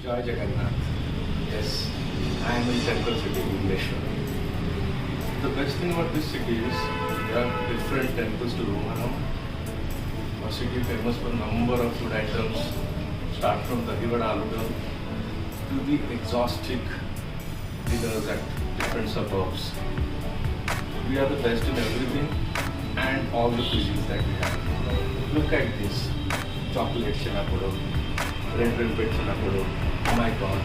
Jai Jagannath. Yes, I am in Temple City, Bhubaneswar. The best thing about this city is there are different temples to roam around. A city famous for a number of food items, start from the Hivada Aludam to the exotic dinners at different suburbs. We are the best in everything and all the cuisines that we have. Look at this chocolate Chenapodo, red velvet Chenapodo, oh my god,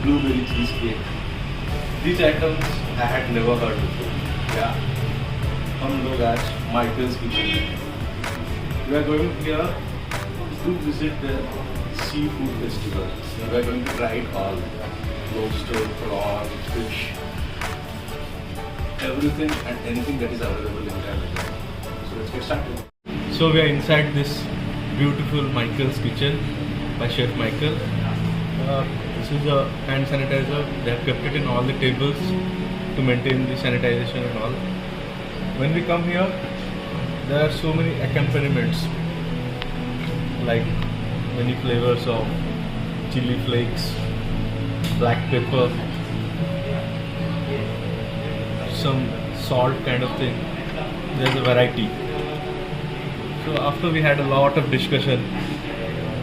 blueberry cheesecake. These items I had never heard before. Yeah, हम लोग आज Michael's Kitchen में. We are going here to visit the seafood festival. We are going to try it all: lobster, prawn, fish, everything and anything that is available in Canada. So let's get started. So we are inside this beautiful Michael's Kitchen by Chef Michael. This is a hand sanitizer. They have kept it in all the tables to maintain the sanitization and all. When we come here, there are so many accompaniments, like many flavors of chili flakes, black pepper, some salt kind of thing. There's a variety. So after we had a lot of discussion,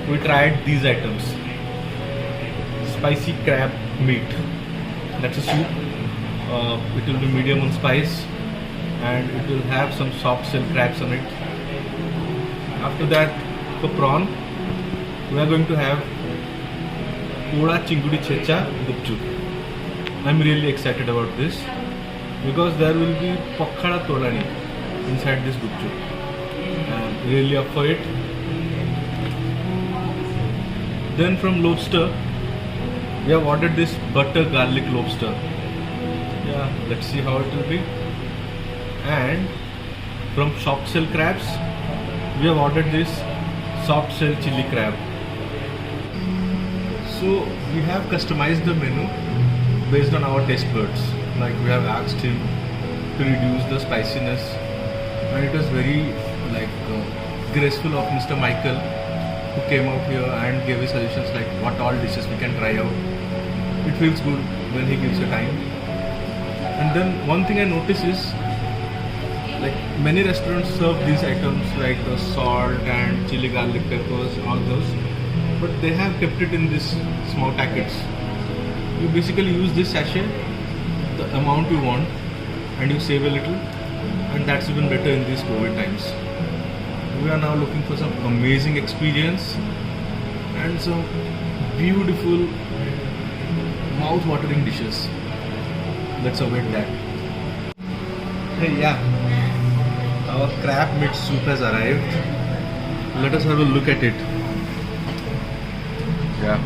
we tried these items. Spicy crab meat. That's a soup. It will be medium on spice and it will have some soft shell crabs on it. After that, for prawn, we are going to have Poda Chingudi Checha Gupchup. I'm really excited about this because there will be Pakhada Tolani inside this Gupchup. I'm really up for it. Then from lobster, we have ordered this butter garlic lobster. Yeah, let's see how it will be. And from soft shell crabs, we have ordered this soft shell chili crab. So we have customized the menu based on our taste buds. Like we have asked him to reduce the spiciness, and it was very graceful of Mr. Michael, who came out here and gave his suggestions like what all dishes we can try out. It feels good when he gives you time. And then one thing I notice is like many restaurants serve these items like the salt and chili garlic peppers, all those, but they have kept it in these small packets. You basically use this sachet, the amount you want, and you save a little, and that's even better in these COVID times. We are now looking for some amazing experience and some beautiful mouth-watering dishes. Let's await that. Hey, yeah, our crab meat soup has arrived. Let us have a look at it. Yeah,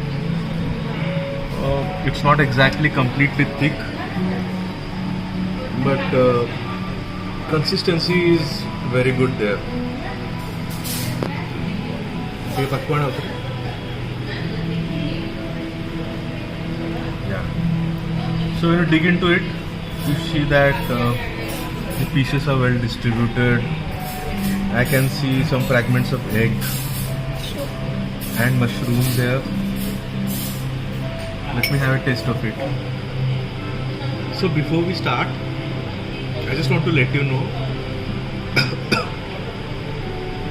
it's not exactly completely thick, but consistency is very good there. Yeah. So when you dig into it, you see that the pieces are well distributed. I can see some fragments of egg and mushroom there. Let me have a taste of it. So before we start, I just want to let you know,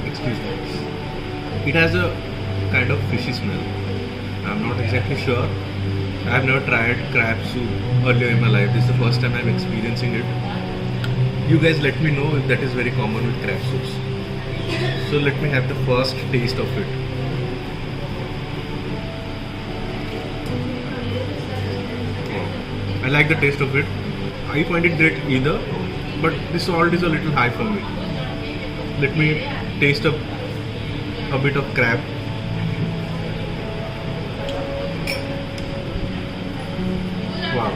excuse me, it has a kind of fishy smell. I'm not exactly sure. I've never tried crab soup earlier in my life. This is the first time I'm experiencing it. You guys let me know if that is very common with crab soups. So let me have the first taste of it. I like the taste of it. I find it great either, but the salt is a little high for me. Let me taste a bit of crab. Wow,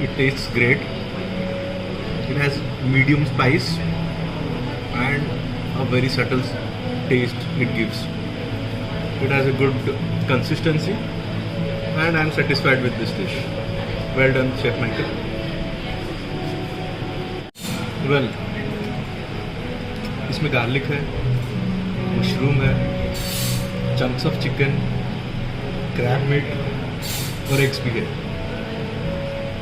it tastes great. It has medium spice and a very subtle taste it gives. It has a good consistency and I am satisfied with this dish. Well done, Chef Michael. Well, इसमें garlic है, mushroom है, chunks of chicken, crab meat और eggs भी है.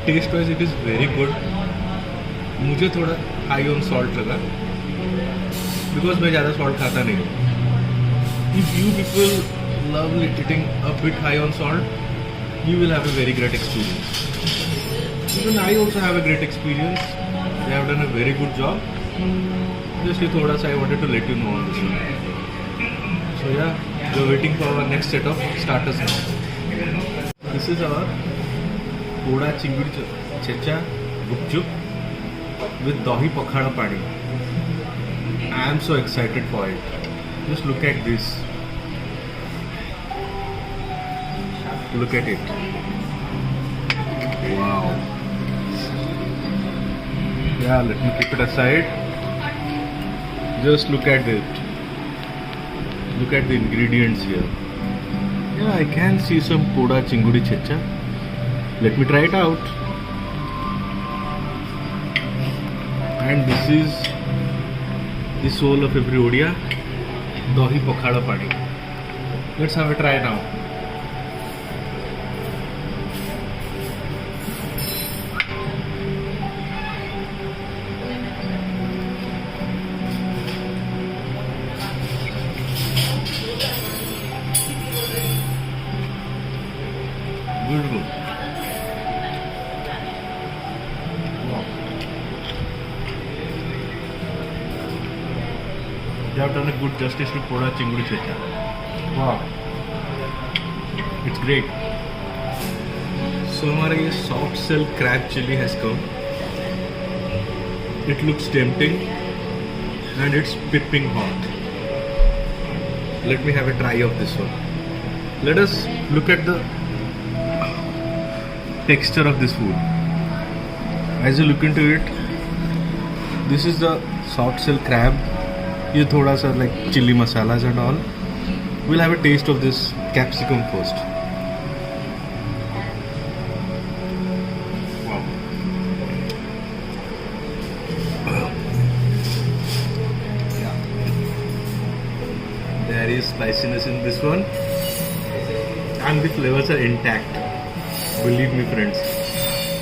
Taste wise it is very good. मुझे थोड़ा high on salt लगा because मैं ज़्यादा salt खाता नहीं हूँ. If you people love eating a bit high on salt, you will have a very great experience. Even I also have a great experience. They have done a very good job. Just thoda sa I wanted to let you know on this one. So yeah, we are waiting for our next set of starters now. This is our poda chingudi checha gupchup with dahi pakhada pani. I am so excited for it. Just look at this. Look at it. Wow. Yeah, let me keep it aside. Just look at it. Look at the ingredients here. Yeah, I can see some poda chingudi checha. Let me try it out. And this is the soul of every Odia, dahi pakhada pani. Let's have a try now. Beautiful. Wow. They have done a good justice to poda chingudi checha. Wow. It's great. So हमारा ये soft shell crab chili has come. It looks tempting and it's piping hot. Let me have a try of this one. Let us look at the texture of this food. As you look into it, this is the soft shell crab. ये थोड़ा सा like chili masalas and all. We'll have a taste of this capsicum first. Wow. There is spiciness in this one, and the flavors are intact. Believe me, friends.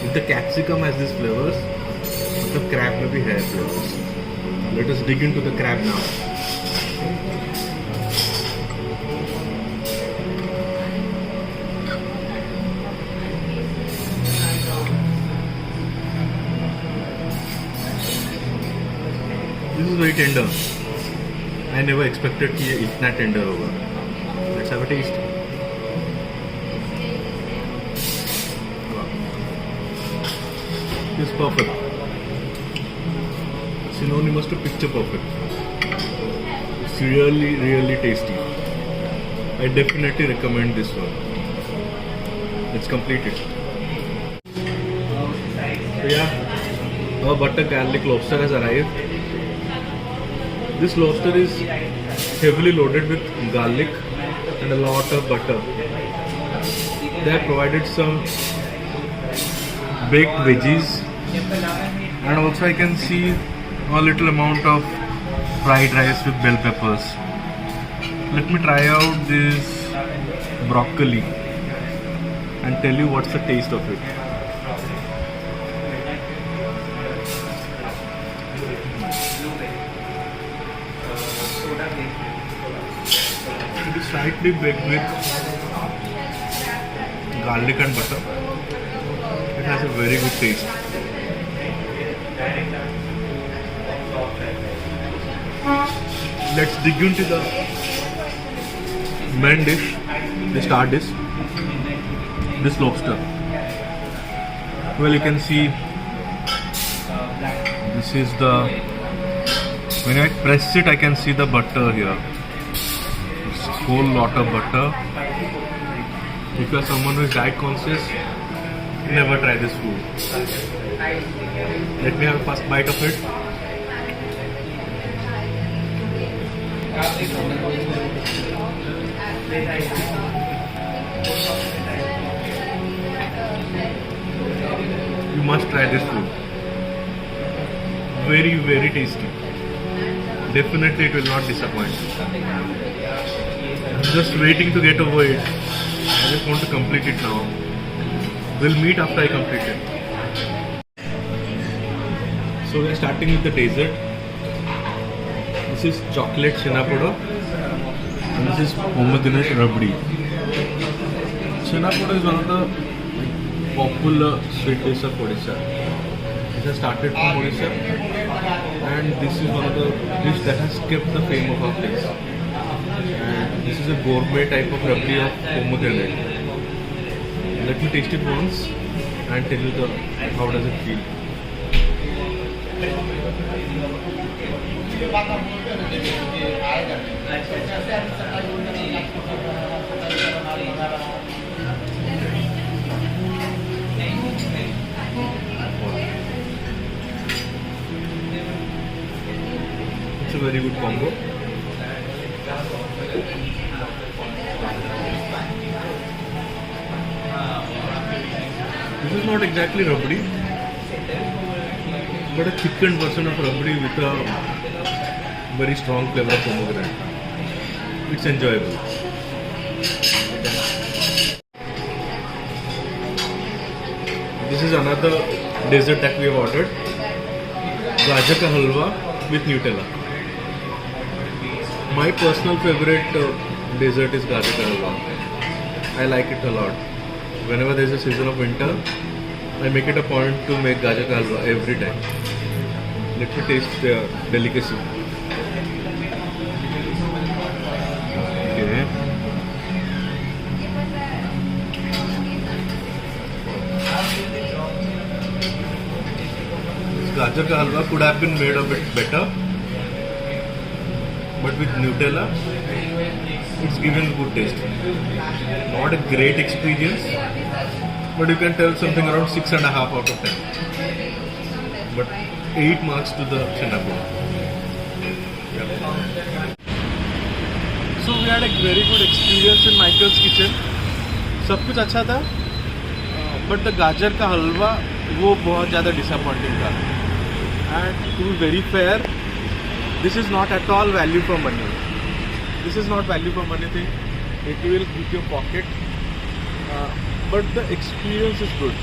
If the capsicum has these flavors, the crab may be hair flavors. Let us dig into the crab now. This is very tender. I never expected कि ये इतना tender होगा. Let's have a taste. It's perfect. Synonymous to picture perfect. It's really, really tasty. I definitely recommend this one. Let's complete it. So yeah, our butter garlic lobster has arrived. This lobster is heavily loaded with garlic and a lot of butter. They have provided some baked veggies, and also I can see a little amount of fried rice with bell peppers. Let me try out this broccoli and tell you what's the taste of it. It is slightly baked with garlic and butter. It has a very good taste. Let's dig into the main dish, the star dish, this lobster. Well, you can see this is the, when I press it I can see the butter here. It's a whole lot of butter. If you are someone who is diet conscious, never try this food. Let me have a first bite of it. You must try this food. Very, very tasty. Definitely it will not disappoint. I'm just waiting to get over it. I just want to complete it now. We'll meet after I complete it. So we are starting with the dessert. This is chocolate cinnapodo and this is pomegranate rabdi. Cinnapodo is one of the popular sweet dishes of Odisha. It has started from Odisha and this is one of the dish that has kept the fame of our place. And this is a gourmet type of rabdi of pomegranate. Let me taste it once and tell you how does it feel. It's a very good combo. This is not exactly rabdi, but a thickened version of rabdi with a very strong flavor of pomegranate. It's enjoyable. This is another dessert that we have ordered. Gajar ka halwa with Nutella. My personal favorite dessert is gajar ka halwa. I like it a lot. Whenever there is a season of winter, I make it a point to make gajar ka halwa every time. Let me taste the delicacy. Okay. This gajar ka halwa could have been made a bit better, but with Nutella, it's given good taste. Not a great experience, but you can tell something around 6.5 out of 10. But 8 marks to the cinnapodo. So we had a very good experience in Michael's kitchen. सब कुछ अच्छा था, but the गाजर का हलवा वो बहुत ज़्यादा disappointing था. And to be very fair, this is not at all value for money. This is not value for money thing. It will hit your pocket, but the experience is good.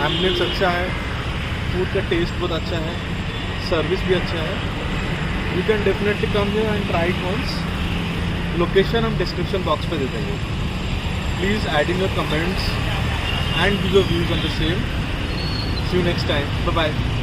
Ambience अच्छा है, food का taste बहुत अच्छा है, service भी अच्छा है. You can definitely come here and try it once. Location हम description box पे दे देंगे. Please add in your comments and give your views on the same. See you next time. Bye bye.